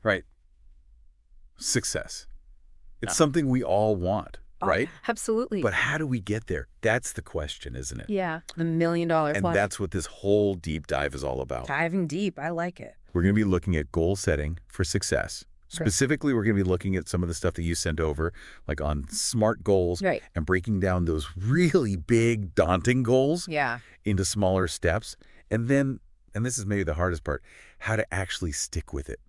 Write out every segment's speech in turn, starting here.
Right. Success. It's something we all want, right? Absolutely. But how do we get there? That's the question, isn't it? Yeah, the $1,000,000 And that's what this whole deep dive is all about. Diving deep. I like it. We're going to be looking at goal setting for success. Specifically, we're going to be looking at some of the stuff that you sent over, like on SMART goals, Right. and breaking down those really big, daunting goals Yeah. into smaller steps. And then, and this is maybe the hardest part, how to actually stick with it.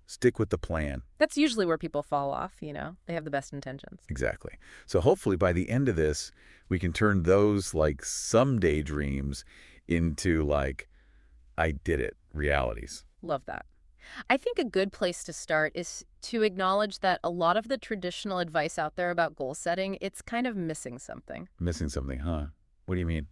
Stick with the plan. That's usually where people fall off, They have the best intentions. Exactly. So hopefully by the end of this, we can turn those like someday dreams into like, I did it realities. Love that. I think a good place to start is to acknowledge that a lot of the traditional advice out there about goal setting, it's kind of missing something. Missing something, huh? What do you mean?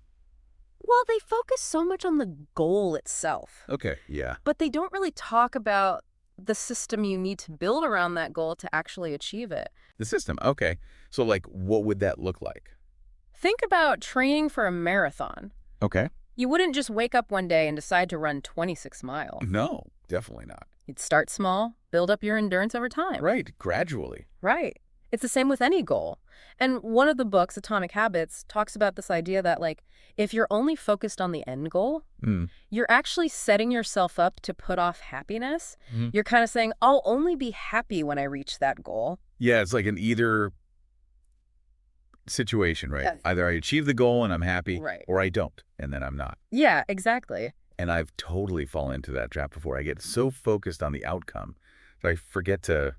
Well, they focus so much on the goal itself, Okay, yeah. but they don't really talk about the system you need to build around that goal to actually achieve it. The system, okay. So like, what would that look like? Think about training for a marathon. Okay. You wouldn't just wake up one day and decide to run 26 miles. No, definitely not. You'd start small, build up your endurance over time. Right, gradually. Right. It's the same with any goal. And one of the books, Atomic Habits, talks about this idea that, if you're only focused on the end goal, you're actually setting yourself up to put off happiness. You're kind of saying, I'll only be happy when I reach that goal. Yeah, it's like an either situation, right? Yes. Either I achieve the goal and I'm happy, Right. or I don't, and then I'm not. Yeah, exactly. And I've totally fallen into that trap before. I get so focused on the outcome that I forget to,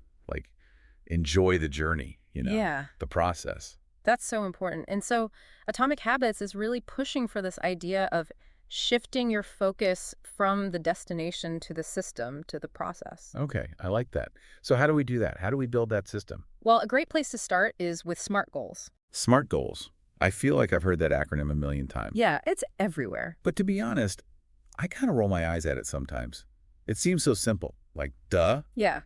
enjoy the journey, Yeah. the process. That's so important. And so Atomic Habits is really pushing for this idea of shifting your focus from the destination to the system to the process. Okay, I like that. So how do we do that? How do we build that system? Well, a great place to start is with SMART goals. SMART goals. I feel like I've heard that acronym a million times. Yeah, it's everywhere. But to be honest, I kind of roll my eyes at it sometimes. It seems so simple, like duh, Yeah.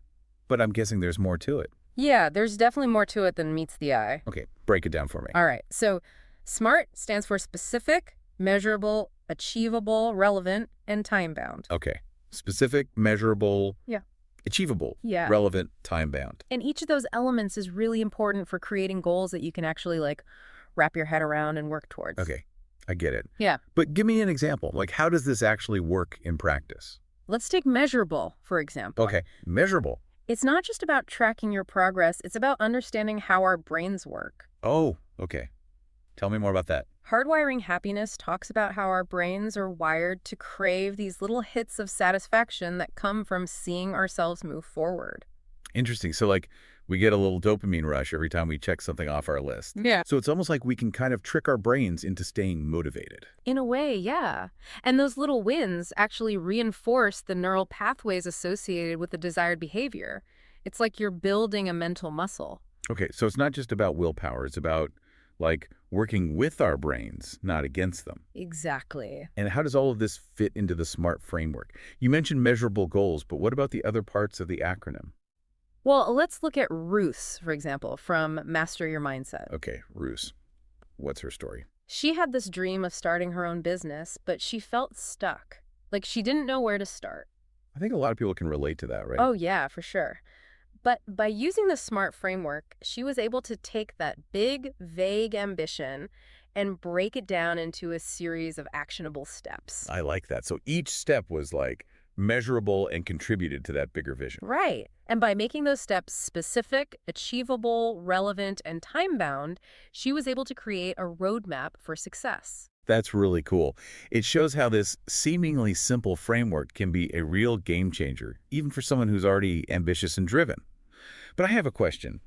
but I'm guessing there's more to it. Yeah, there's definitely more to it than meets the eye. Okay, break it down for me. All right. So SMART stands for specific, measurable, achievable, relevant, and time-bound. Okay, specific, measurable, Yeah. achievable, Yeah. relevant, time-bound. And each of those elements is really important for creating goals that you can actually wrap your head around and work towards. Okay, I get it. Yeah. But give me an example. How does this actually work in practice? Let's take measurable, for example. Okay, measurable. It's not just about tracking your progress. It's about understanding how our brains work. Oh, okay. Tell me more about that. Hardwiring Happiness talks about how our brains are wired to crave these little hits of satisfaction that come from seeing ourselves move forward. Interesting. So we get a little dopamine rush every time we check something off our list. Yeah. So it's almost like we can kind of trick our brains into staying motivated. In a way, yeah. And those little wins actually reinforce the neural pathways associated with the desired behavior. It's like you're building a mental muscle. Okay, so it's not just about willpower. It's about working with our brains, not against them. Exactly. And how does all of this fit into the SMART framework? You mentioned measurable goals, but what about the other parts of the acronym? Well, let's look at Ruth, for example, from Master Your Mindset. Okay, Ruth. What's her story? She had this dream of starting her own business, but she felt stuck. She didn't know where to start. I think a lot of people can relate to that, right? Oh, yeah, for sure. But by using the SMART framework, she was able to take that big, vague ambition and break it down into a series of actionable steps. I like that. So each step was measurable and contributed to that bigger vision. Right. And by making those steps specific, achievable, relevant, and time-bound, she was able to create a roadmap for success. That's really cool. It shows how this seemingly simple framework can be a real game changer, even for someone who's already ambitious and driven. But I have a question.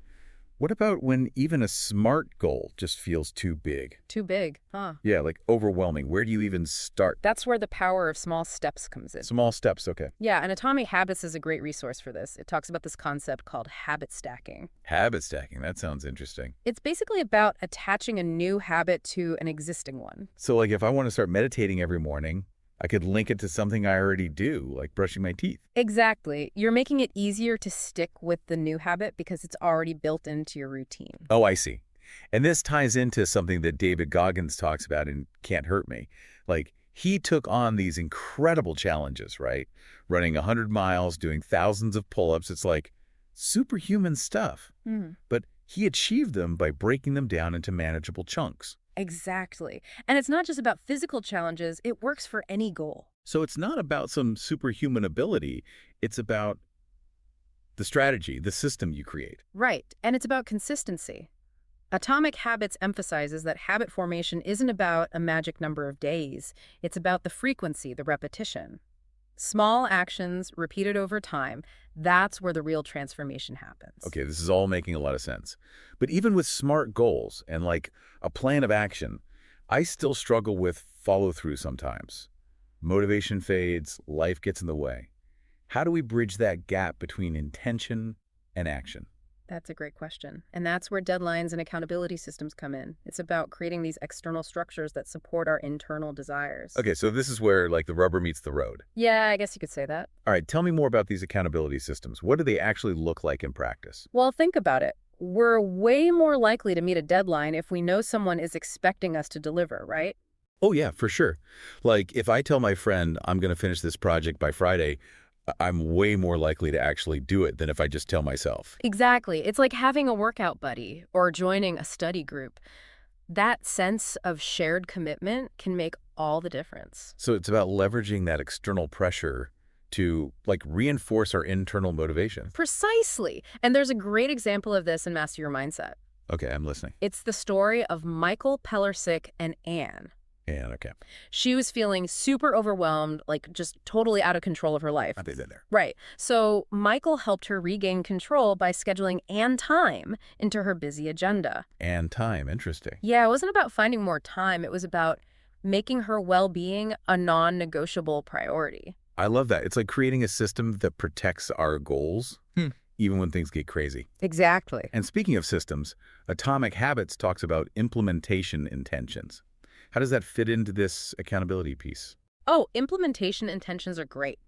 What about when even a SMART goal just feels too big? Too big, huh? Yeah, overwhelming. Where do you even start? That's where the power of small steps comes in. Small steps, okay. Yeah, and Atomic Habits is a great resource for this. It talks about this concept called habit stacking. Habit stacking, that sounds interesting. It's basically about attaching a new habit to an existing one. So if I want to start meditating every morning, I could link it to something I already do, like brushing my teeth. Exactly. You're making it easier to stick with the new habit because it's already built into your routine. Oh, I see. And this ties into something that David Goggins talks about in Can't Hurt Me. He took on these incredible challenges, right? Running 100 miles, doing thousands of pull-ups. It's like superhuman stuff. Mhm. But he achieved them by breaking them down into manageable chunks. Exactly. And it's not just about physical challenges, it works for any goal. So it's not about some superhuman ability. It's about the strategy, the system you create. Right. And it's about consistency. Atomic Habits emphasizes that habit formation isn't about a magic number of days. It's about the frequency, the repetition. Small actions repeated over time, that's where the real transformation happens. Okay, this is all making a lot of sense. But even with smart goals and like a plan of action, I still struggle with follow-through sometimes. Motivation fades, life gets in the way. How do we bridge that gap between intention and action? That's a great question. And that's where deadlines and accountability systems come in. It's about creating these external structures that support our internal desires. Okay, so this is where like the rubber meets the road. Yeah, I guess you could say that. All right, tell me more about these accountability systems. What do they actually look like in practice? Well, think about it. We're way more likely to meet a deadline if we know someone is expecting us to deliver, right? Oh yeah, for sure. Like if I tell my friend I'm going to finish this project by Friday, I'm way more likely to actually do it than if I just tell myself. Exactly. It's like having a workout buddy or joining a study group. That sense of shared commitment can make all the difference. So it's about leveraging that external pressure to like reinforce our internal motivation. Precisely. And there's a great example of this in Master Your Mindset. Okay, I'm listening. It's the story of Michael Pellersick and Anne. And okay. She was feeling super overwhelmed, like just totally out of control of her life. I think they're there. Right. So Michael helped her regain control by scheduling Anne time into her busy agenda. And time, interesting. Yeah, it wasn't about finding more time. It was about making her well-being a non-negotiable priority. I love that. It's like creating a system that protects our goals, even when things get crazy. Exactly. And speaking of systems, Atomic Habits talks about implementation intentions. How does that fit into this accountability piece? Oh, implementation intentions are great.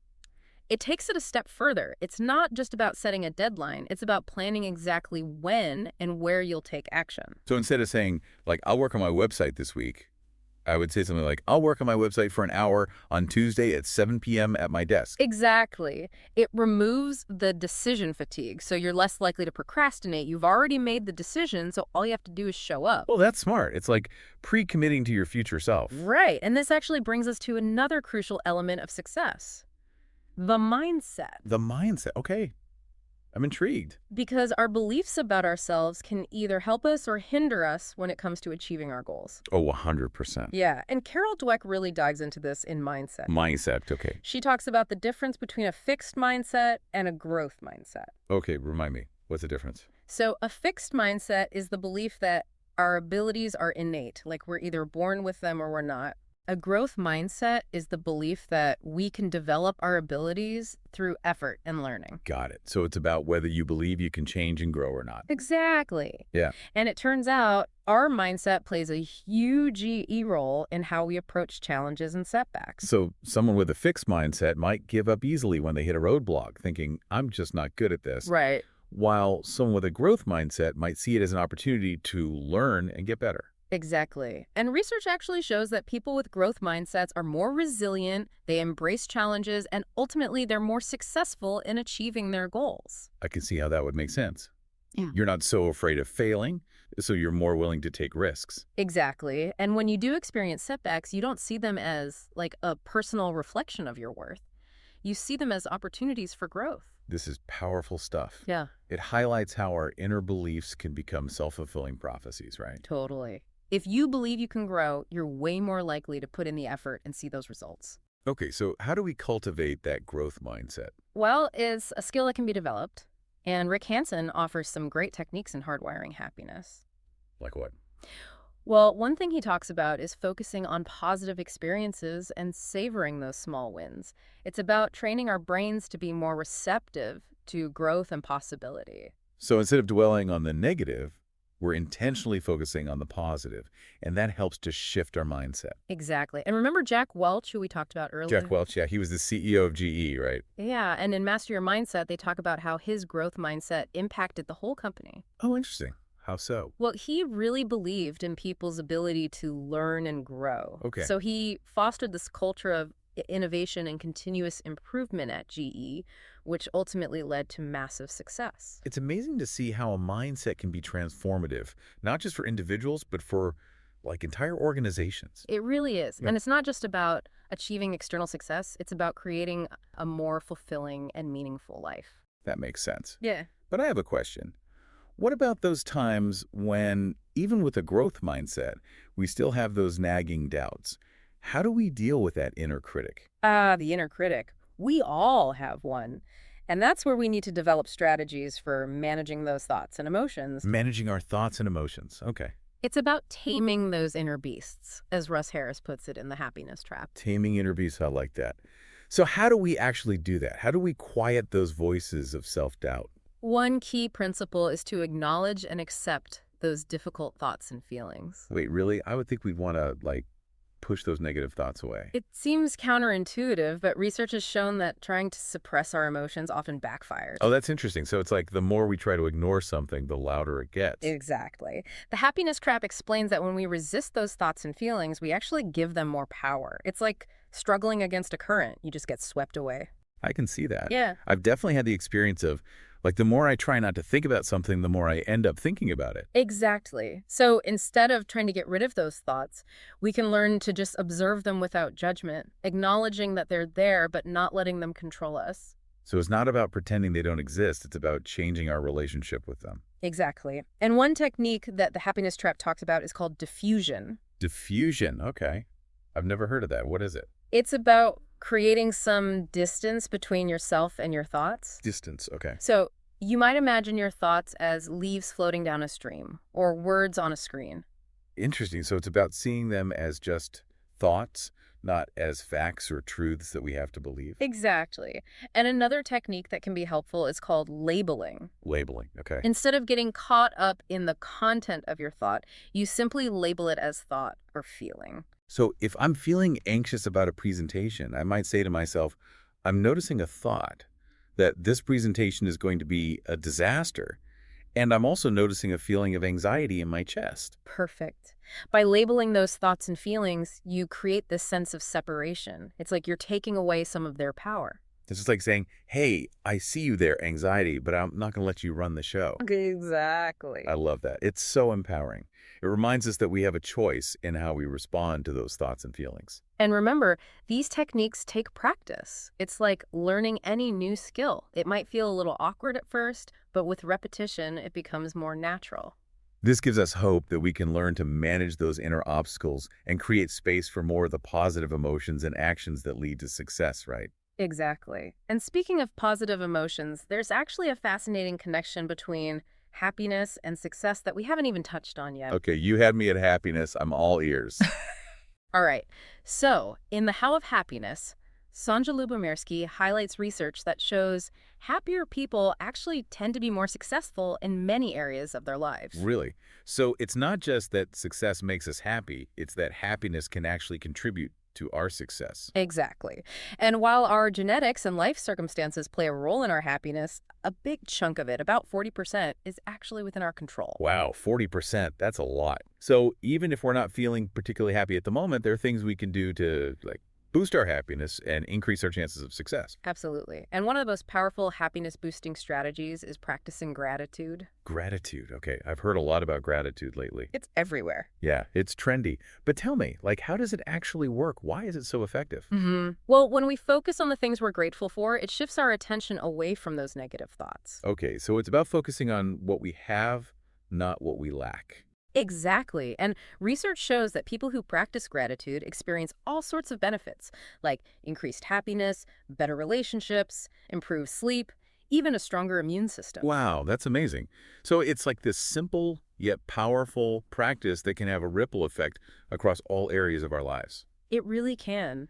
It takes it a step further. It's not just about setting a deadline. It's about planning exactly when and where you'll take action. So instead of saying, like, I'll work on my website this week, I would say something like, I'll work on my website for an hour on Tuesday at 7 p.m. at my desk. Exactly. It removes the decision fatigue, so you're less likely to procrastinate. You've already made the decision, so all you have to do is show up. Well, that's smart. It's like pre-committing to your future self. Right. And this actually brings us to another crucial element of success. The mindset. The mindset. Okay. I'm intrigued. Because our beliefs about ourselves can either help us or hinder us when it comes to achieving our goals. Oh, 100%. Yeah, and Carol Dweck really dives into this in Mindset. Mindset. Okay. She talks about the difference between a fixed mindset and a growth mindset. Okay, remind me. What's the difference? So a fixed mindset is the belief that our abilities are innate, like we're either born with them or we're not. A growth mindset is the belief that we can develop our abilities through effort and learning. Got it. So it's about whether you believe you can change and grow or not. Exactly. Yeah. And it turns out our mindset plays a huge role in how we approach challenges and setbacks. So someone with a fixed mindset might give up easily when they hit a roadblock, thinking, I'm just not good at this. Right. While someone with a growth mindset might see it as an opportunity to learn and get better. Exactly. And research actually shows that people with growth mindsets are more resilient, they embrace challenges, and ultimately they're more successful in achieving their goals. I can see how that would make sense. Yeah. You're not so afraid of failing, so you're more willing to take risks. Exactly. And when you do experience setbacks, you don't see them as like a personal reflection of your worth. You see them as opportunities for growth. This is powerful stuff. Yeah. It highlights how our inner beliefs can become self-fulfilling prophecies, right? Totally. If you believe you can grow, you're way more likely to put in the effort and see those results. Okay, so how do we cultivate that growth mindset? Well, it's a skill that can be developed. And Rick Hansen offers some great techniques in hardwiring happiness. Like what? Well, one thing he talks about is focusing on positive experiences and savoring those small wins. It's about training our brains to be more receptive to growth and possibility. So instead of dwelling on the negative, we're intentionally focusing on the positive, and that helps to shift our mindset. Exactly. And remember Jack Welch, who we talked about earlier? Jack Welch, yeah, he was the CEO of GE, right? Yeah, and in Master Your Mindset, they talk about how his growth mindset impacted the whole company. Oh, interesting. How so? Well, he really believed in people's ability to learn and grow. Okay. So he fostered this culture of innovation and continuous improvement at GE, which ultimately led to massive success. It's amazing to see how a mindset can be transformative, not just for individuals, but for like entire organizations. It really is. Yeah. And it's not just about achieving external success, it's about creating a more fulfilling and meaningful life. That makes sense. Yeah. But I have a question. What about those times when, even with a growth mindset, we still have those nagging doubts? How do we deal with that inner critic? Ah, the inner critic. We all have one. And that's where we need to develop strategies for managing those thoughts and emotions. Managing our thoughts and emotions. Okay. It's about taming those inner beasts, as Russ Harris puts it in The Happiness Trap. Taming inner beasts, I like that. So how do we actually do that? How do we quiet those voices of self-doubt? One key principle is to acknowledge and accept those difficult thoughts and feelings. Wait, really? I would think we'd want to, like, push those negative thoughts away. It seems counterintuitive, but research has shown that trying to suppress our emotions often backfires. Oh, that's interesting. So it's like the more we try to ignore something, the louder it gets. Exactly. The happiness trap explains that when we resist those thoughts and feelings, we actually give them more power. It's like struggling against a current. You just get swept away. I can see that. Yeah. I've definitely had the experience of, like, the more I try not to think about something, the more I end up thinking about it. Exactly. So instead of trying to get rid of those thoughts, we can learn to just observe them without judgment, acknowledging that they're there, but not letting them control us. So it's not about pretending they don't exist. It's about changing our relationship with them. Exactly. And one technique that the happiness trap talks about is called diffusion. Diffusion. Okay. I've never heard of that. What is it? It's about creating some distance between yourself and your thoughts. Distance. Okay. So you might imagine your thoughts as leaves floating down a stream or words on a screen. Interesting. So it's about seeing them as just thoughts, not as facts or truths that we have to believe. Exactly. And another technique that can be helpful is called labeling. Labeling. Okay. Instead of getting caught up in the content of your thought, you simply label it as thought or feeling. So if I'm feeling anxious about a presentation, I might say to myself, I'm noticing a thought that this presentation is going to be a disaster. And I'm also noticing a feeling of anxiety in my chest. Perfect. By labeling those thoughts and feelings, you create this sense of separation. It's like you're taking away some of their power. This is like saying, hey, I see you there, anxiety, but I'm not going to let you run the show. Exactly. I love that. It's so empowering. It reminds us that we have a choice in how we respond to those thoughts and feelings. And remember, these techniques take practice. It's like learning any new skill. It might feel a little awkward at first, but with repetition, it becomes more natural. This gives us hope that we can learn to manage those inner obstacles and create space for more of the positive emotions and actions that lead to success, right? Exactly. And speaking of positive emotions, there's actually a fascinating connection between happiness and success that we haven't even touched on yet. Okay, you had me at happiness. I'm all ears. All right. So, in The How of Happiness, Sonja Lyubomirsky highlights research that shows happier people actually tend to be more successful in many areas of their lives. Really? So it's not just that success makes us happy, it's that happiness can actually contribute to our success. Exactly. And while our genetics and life circumstances play a role in our happiness, a big chunk of it, about 40%, is actually within our control. Wow, 40%, that's a lot. So even if we're not feeling particularly happy at the moment, there are things we can do to, like, boost our happiness and increase our chances of success. Absolutely. And one of the most powerful happiness-boosting strategies is practicing gratitude. Gratitude. Okay, I've heard a lot about gratitude lately. It's everywhere. Yeah, it's trendy. But tell me, like, how does it actually work? Why is it so effective? Well, when we focus on the things we're grateful for, it shifts our attention away from those negative thoughts. Okay, so it's about focusing on what we have, not what we lack. Exactly. And research shows that people who practice gratitude experience all sorts of benefits, like increased happiness, better relationships, improved sleep, even a stronger immune system. Wow, that's amazing. So it's like this simple yet powerful practice that can have a ripple effect across all areas of our lives. It really can.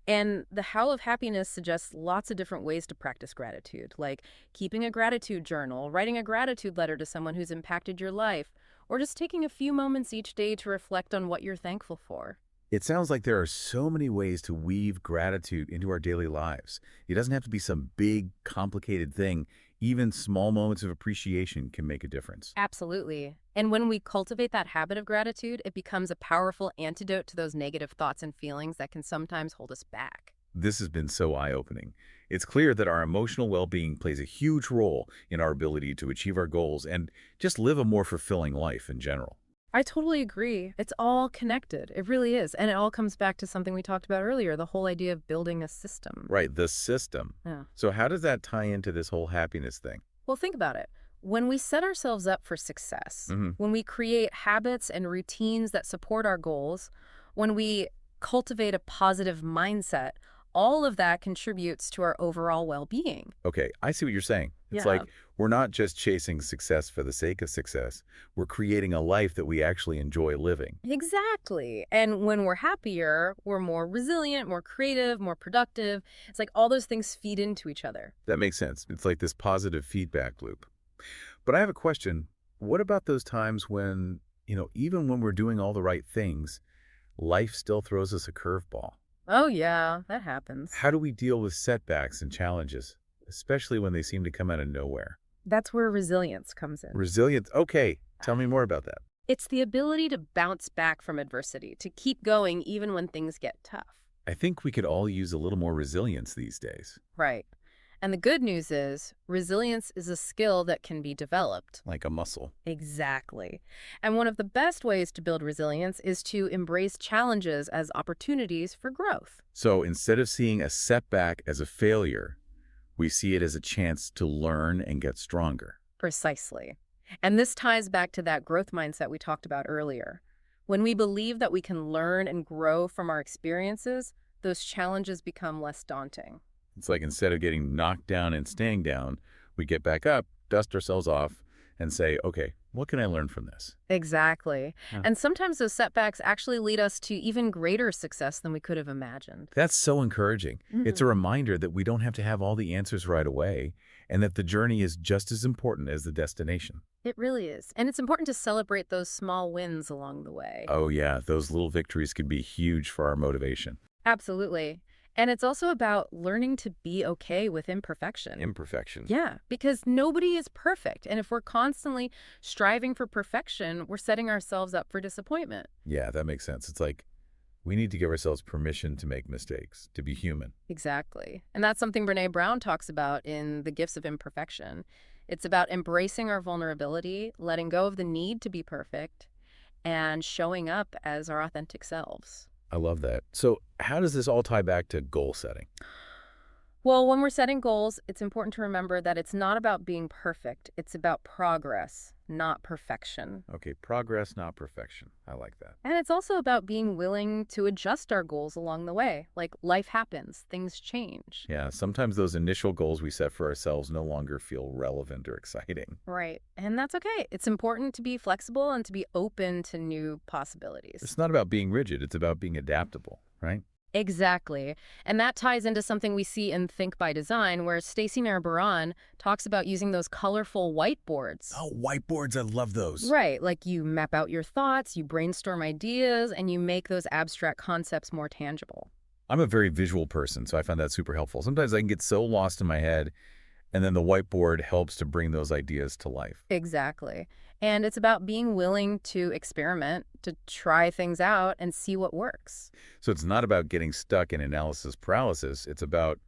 And the How of Happiness suggests lots of different ways to practice gratitude, like keeping a gratitude journal, writing a gratitude letter to someone who's impacted your life, or just taking a few moments each day to reflect on what you're thankful for. It sounds like there are so many ways to weave gratitude into our daily lives. It doesn't have to be some big, complicated thing. Even small moments of appreciation can make a difference. Absolutely. And when we cultivate that habit of gratitude, it becomes a powerful antidote to those negative thoughts and feelings that can sometimes hold us back. This has been so eye-opening. It's clear that our emotional well-being plays a huge role in our ability to achieve our goals and just live a more fulfilling life in general. I totally agree. It's all connected. It really is. And it all comes back to something we talked about earlier, the whole idea of building a system. Right, the system. Yeah. So how does that tie into this whole happiness thing? Well, think about it. When we set ourselves up for success, Hmm. when we create habits and routines that support our goals, when we cultivate a positive mindset, all of that contributes to our overall well-being. Okay, I see what you're saying. It's Yeah. like we're not just chasing success for the sake of success. We're creating a life that we actually enjoy living. Exactly. And when we're happier, we're more resilient, more creative, more productive. It's like all those things feed into each other. That makes sense. It's like this positive feedback loop. But I have a question. What about those times when, even when we're doing all the right things, life still throws us a curveball? Oh, yeah, that happens. How do we deal with setbacks and challenges, especially when they seem to come out of nowhere? That's where resilience comes in. Resilience. Okay, tell me more about that. It's the ability to bounce back from adversity, to keep going even when things get tough. I think we could all use a little more resilience these days, Right. And the good news is, resilience is a skill that can be developed. like a muscle. Exactly. And one of the best ways to build resilience is to embrace challenges as opportunities for growth. So instead of seeing a setback as a failure, we see it as a chance to learn and get stronger. Precisely. And this ties back to that growth mindset we talked about earlier. When we believe that we can learn and grow from our experiences, those challenges become less daunting. It's like instead of getting knocked down and staying down, we get back up, dust ourselves off, and say, okay, what can I learn from this? Exactly. Yeah. And sometimes those setbacks actually lead us to even greater success than we could have imagined. That's so encouraging. It's a Mhm. reminder that we don't have to have all the answers right away, and that the journey is just as important as the destination. It really is. And it's important to celebrate those small wins along the way. Oh yeah, those little victories could be huge for our motivation. Absolutely. And it's also about learning to be okay with imperfection. Imperfection. Yeah, because nobody is perfect. And if we're constantly striving for perfection, we're setting ourselves up for disappointment. Yeah, that makes sense. It's like we need to give ourselves permission to make mistakes, to be human. Exactly. And that's something Brene Brown talks about in The Gifts of Imperfection. It's about embracing our vulnerability, letting go of the need to be perfect, and showing up as our authentic selves. I love that. So how does this all tie back to goal setting? Well, when we're setting goals, it's important to remember that it's not about being perfect. It's about progress, not perfection. Okay, progress, not perfection. I like that. And it's also about being willing to adjust our goals along the way. Like life happens, things change. Yeah, sometimes those initial goals we set for ourselves no longer feel relevant or exciting. Right. And that's okay. It's important to be flexible and to be open to new possibilities. It's not about being rigid, it's about being adaptable, right? Exactly. And that ties into something we see in Think by Design, where Stacey Baran talks about using those colorful whiteboards. Oh, whiteboards, I love those. Right, like you map out your thoughts, you brainstorm ideas, and you make those abstract concepts more tangible. I'm a very visual person, so I find that super helpful. Sometimes I can get so lost in my head, and then the whiteboard helps to bring those ideas to life. Exactly. And it's about being willing to experiment, to try things out and see what works. So it's not about getting stuck in analysis paralysis, it's about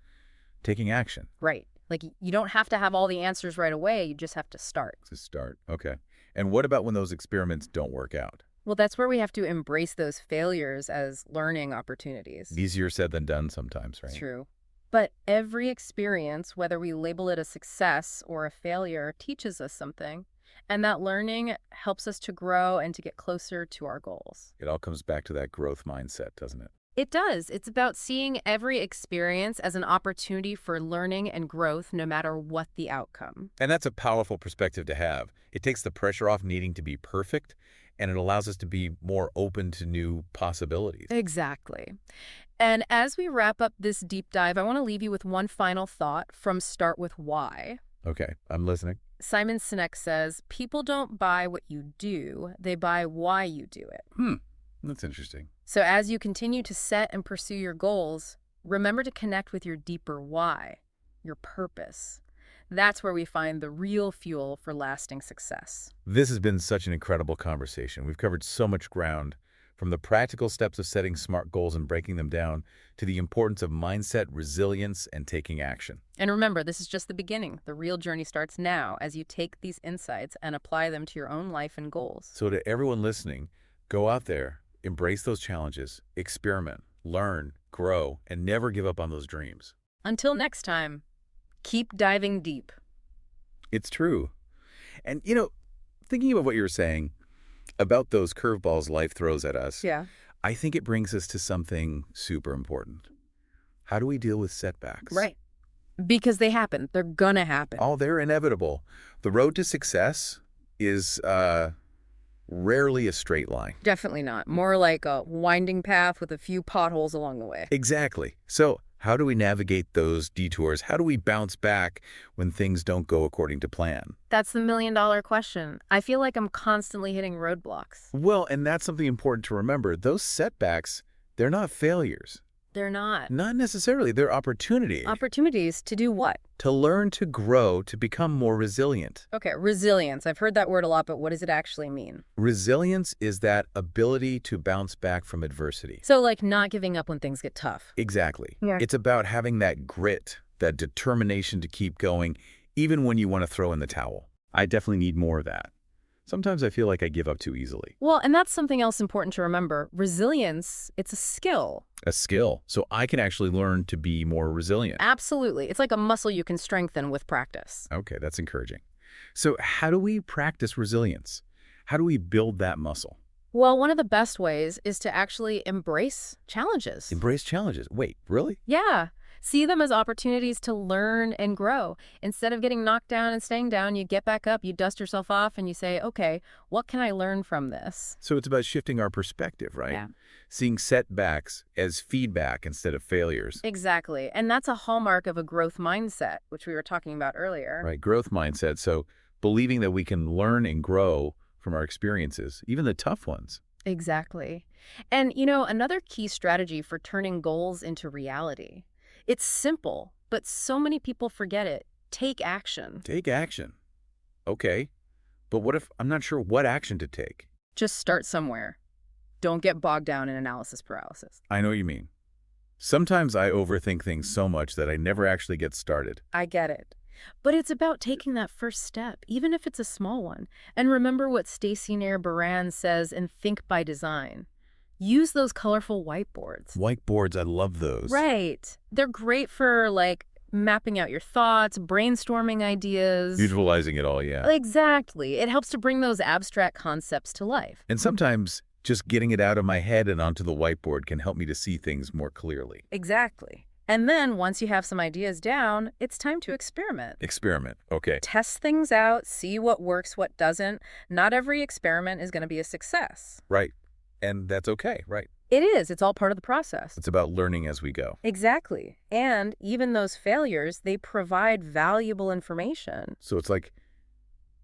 taking action. Right. Like you don't have to have all the answers right away, you just have to start. To start. Okay. And what about when those experiments don't work out? Well, that's where we have to embrace those failures as learning opportunities. Easier said than done sometimes, right? True. But every experience, whether we label it a success or a failure, teaches us something. And that learning helps us to grow and to get closer to our goals. It all comes back to that growth mindset, doesn't it? It does. It's about seeing every experience as an opportunity for learning and growth, no matter what the outcome. And that's a powerful perspective to have. It takes the pressure off needing to be perfect, and it allows us to be more open to new possibilities. Exactly. And as we wrap up this deep dive, I want to leave you with one final thought from Start With Why. Okay, I'm listening. Simon Sinek says, people don't buy what you do, they buy why you do it. That's interesting. So as you continue to set and pursue your goals, remember to connect with your deeper why, your purpose. That's where we find the real fuel for lasting success. This has been such an incredible conversation. We've covered so much ground, from the practical steps of setting smart goals and breaking them down to the importance of mindset, resilience, and taking action. And remember, this is just the beginning. The real journey starts now as you take these insights and apply them to your own life and goals. So to everyone listening, go out there, embrace those challenges, experiment, learn, grow, and never give up on those dreams. Until next time, keep diving deep. It's true. And, thinking about what you were saying about those curveballs life throws at us, Yeah. I think it brings us to something super important. How do we deal with setbacks? Right. Because they happen. They're gonna happen. Oh, they're inevitable. The road to success is rarely a straight line. Definitely not. More like a winding path with a few potholes along the way. Exactly. So how do we navigate those detours? How do we bounce back when things don't go according to plan? That's the million-dollar question. I feel like I'm constantly hitting roadblocks. Well, and that's something important to remember. Those setbacks, they're not failures. They're not. Not necessarily. They're opportunities. Opportunities to do what? To learn, to grow, to become more resilient. Okay, resilience. I've heard that word a lot, but what does it actually mean? Resilience is that ability to bounce back from adversity. So like not giving up when things get tough. Exactly. Yeah. It's about having that grit, that determination to keep going, even when you want to throw in the towel. I definitely need more of that. Sometimes I feel like I give up too easily. Well, and that's something else important to remember. Resilience, it's a skill. A skill. So I can actually learn to be more resilient. Absolutely. It's like a muscle you can strengthen with practice. Okay, that's encouraging. So how do we practice resilience? How do we build that muscle? Well, one of the best ways is to actually embrace challenges. Embrace challenges. Wait, really? Yeah. See them as opportunities to learn and grow. Instead of getting knocked down and staying down, you get back up, you dust yourself off, and you say, okay, what can I learn from this? So it's about shifting our perspective, right? Yeah. Seeing setbacks as feedback instead of failures. Exactly. And that's a hallmark of a growth mindset, which we were talking about earlier. Right, growth mindset. So believing that we can learn and grow from our experiences, even the tough ones. Exactly. And, another key strategy for turning goals into reality. It's simple, but so many people forget it. Take action. Take action. Okay. But what if I'm not sure what action to take? Just start somewhere. Don't get bogged down in analysis paralysis. I know what you mean. Sometimes I overthink things so much that I never actually get started. I get it. But it's about taking that first step, even if it's a small one. And remember what Stacey Nair Baran says in Think by Design. Use those colorful whiteboards. Whiteboards, I love those. Right. They're great for, mapping out your thoughts, brainstorming ideas. Visualizing it all, yeah. Exactly. It helps to bring those abstract concepts to life. And sometimes just getting it out of my head and onto the whiteboard can help me to see things more clearly. Exactly. And then once you have some ideas down, it's time to experiment. Experiment, okay. Test things out, see what works, what doesn't. Not every experiment is going to be a success. Right. And that's okay, right? It is. It's all part of the process. It's about learning as we go. Exactly. And even those failures, they provide valuable information. So it's like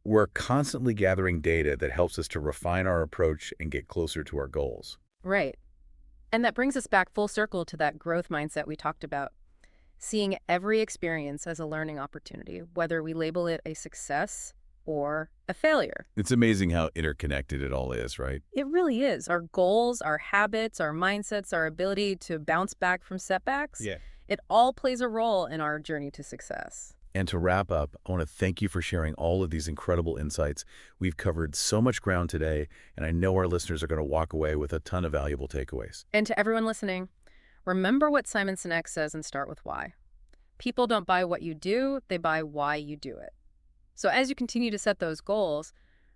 we're constantly gathering data that helps us to refine our approach and get closer to our goals. Right. And that brings us back full circle to that growth mindset we talked about. Seeing every experience as a learning opportunity, whether we label it a success or a failure. It's amazing how interconnected it all is, right? It really is. Our goals, our habits, our mindsets, our ability to bounce back from setbacks. Yeah. It all plays a role in our journey to success. And to wrap up, I want to thank you for sharing all of these incredible insights. We've covered so much ground today, and I know our listeners are going to walk away with a ton of valuable takeaways. And to everyone listening, remember what Simon Sinek says and start with why. People don't buy what you do, they buy why you do it. So as you continue to set those goals,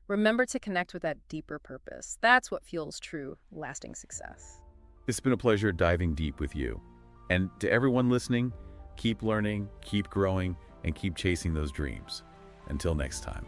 remember to connect with that deeper purpose. That's what fuels true, lasting success. It's been a pleasure diving deep with you. And to everyone listening, keep learning, keep growing, and keep chasing those dreams. Until next time.